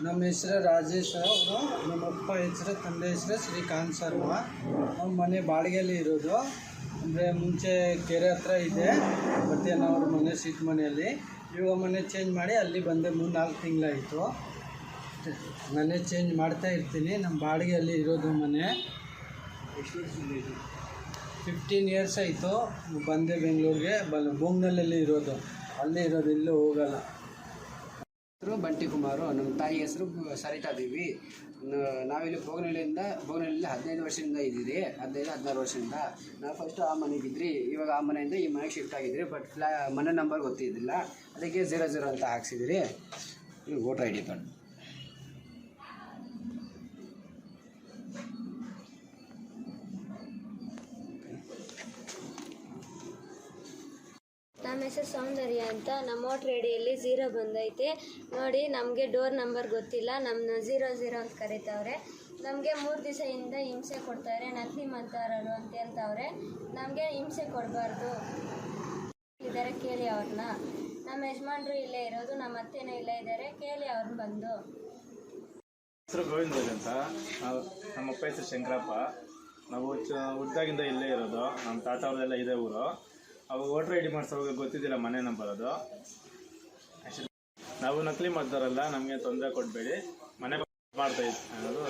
ನಮ್ಮ ಹೆಸರು ರಾಜೇಶ್ ಅವರು, ನಮ್ಮಪ್ಪ ಹೆಸರು ತಂದೆ ಹೆಸರು ಶ್ರೀಕಾಂತ್ ಶರ್ಮ. ನಮ್ಮ ಮನೆ ಬಾಡಿಗೆಯಲ್ಲಿ ಇರೋದು. ಅಂದರೆ ಮುಂಚೆ ಕೆರೆ ಹತ್ರ ಇದೆ ಅವ್ರ ಮನೆ ಸೀಟ್ ಮನೆಯಲ್ಲಿ. ಇವಾಗ ಮನೆ ಚೇಂಜ್ ಮಾಡಿ ಅಲ್ಲಿ ಬಂದೆ. 3-4 ತಿಂಗಳಾಯಿತು. ಮನೆ ಚೇಂಜ್ ಮಾಡ್ತಾ ಇರ್ತೀನಿ. ನಮ್ಮ ಬಾಡಿಗೆಯಲ್ಲಿ ಇರೋದು ಮನೆ. 15 ಇಯರ್ಸ್ ಆಯಿತು. ಬಂದೆ ಬೆಂಗಳೂರಿಗೆ. ಬೊಂಗನಲ್ಲೇ ಇರೋದು, ಅಲ್ಲೇ ಇರೋದು, ಇಲ್ಲೂ ಹೋಗಲ್ಲ. ಹೆಸರು ಬಂಟಿ ಕುಮಾರು, ನಮ್ಮ ತಾಯಿ ಹೆಸರು ಸರಿತಾ ದೇವಿ. ನಾವಿಲ್ಲಿ ಬೋಗನಹಳ್ಳಿಯಲ್ಲಿ 15 ವರ್ಷದಿಂದ ಇದ್ದೀರಿ. 15-16 ವರ್ಷದಿಂದ. ನಾವು ಫಸ್ಟು ಆ ಮನೆಗಿದ್ರಿ. ಇವಾಗ ಆ ಮನೆಯಿಂದ ಈ ಮನೆಗೆ ಶಿಫ್ಟ್ ಆಗಿದ್ರಿ. ಬಟ್ ಮನೆ ನಂಬರ್ ಗೊತ್ತಿದ್ದಿಲ್ಲ, ಅದಕ್ಕೆ 00 ಅಂತ ಹಾಕ್ಸಿದಿರಿ. ಈಗ ವೋಟರ್ ID ಕಾರ್ಡ್. ನಮ್ಮ ಹೆಸರು ಸೌಂದರ್ಯ ಅಂತ. ನಮ್ಮ ವೋಟರ್ ಐಡಿಯಲ್ಲಿ 0 ಬಂದೈತೆ ನೋಡಿ. ನಮಗೆ ಡೋರ್ ನಂಬರ್ ಗೊತ್ತಿಲ್ಲ, ನಮ್ಮನ್ನ 00 ಅಂತ ಕರೀತವ್ರೆ. ನಮಗೆ 3 ದಿವಸದಿಂದ ಹಿಂಸೆ ಕೊಡ್ತಾರೆ. ನಕಲಿ ಮತದಾರರು ಅಂತ ಹೇಳ್ತವ್ರೆ. ನಮಗೆ ಹಿಂಸೆ ಕೊಡಬಾರ್ದು ಇದ್ದಾರೆ, ಕೇಳಿ ಅವ್ರನ್ನ. ನಮ್ಮ ಯಜಮಾನ್ರು ಇಲ್ಲೇ ಇರೋದು, ನಮ್ಮ ಅತ್ತೆನೂ ಇಲ್ಲೇ ಇದ್ದಾರೆ, ಕೇಳಿ ಅವ್ರನ್ನ ಬಂದು. ಹೆಸರು ಗೋವಿಂದ ಅಂತ. ನಮ್ಮಪ್ಪ ಹೆಸರು ಶಂಕರಪ್ಪ. ನಾವು ಹುಟ್ಟಾಗಿಂದ ಇಲ್ಲೇ ಇರೋದು. ನಮ್ಮ ತಾತ ಅವ್ರದೆಲ್ಲ ಇದೇ ಊರು. ಅವಾಗ ವೋಟರ್ ID ಮಾಡಿಸೋವಾಗ ಗೊತ್ತಿದ್ದಿಲ್ಲ ಮನೆ ನಂಬರ್ ಅದು. ನಾವು ನಕಲಿ ಮತದಾರಲ್ಲ, ನಮಗೆ ತೊಂದರೆ ಕೊಡಬೇಡಿ, ಮನೆ ಮಾಡ್ತಾ ಇತ್ತು ಅನ್ನೋದು.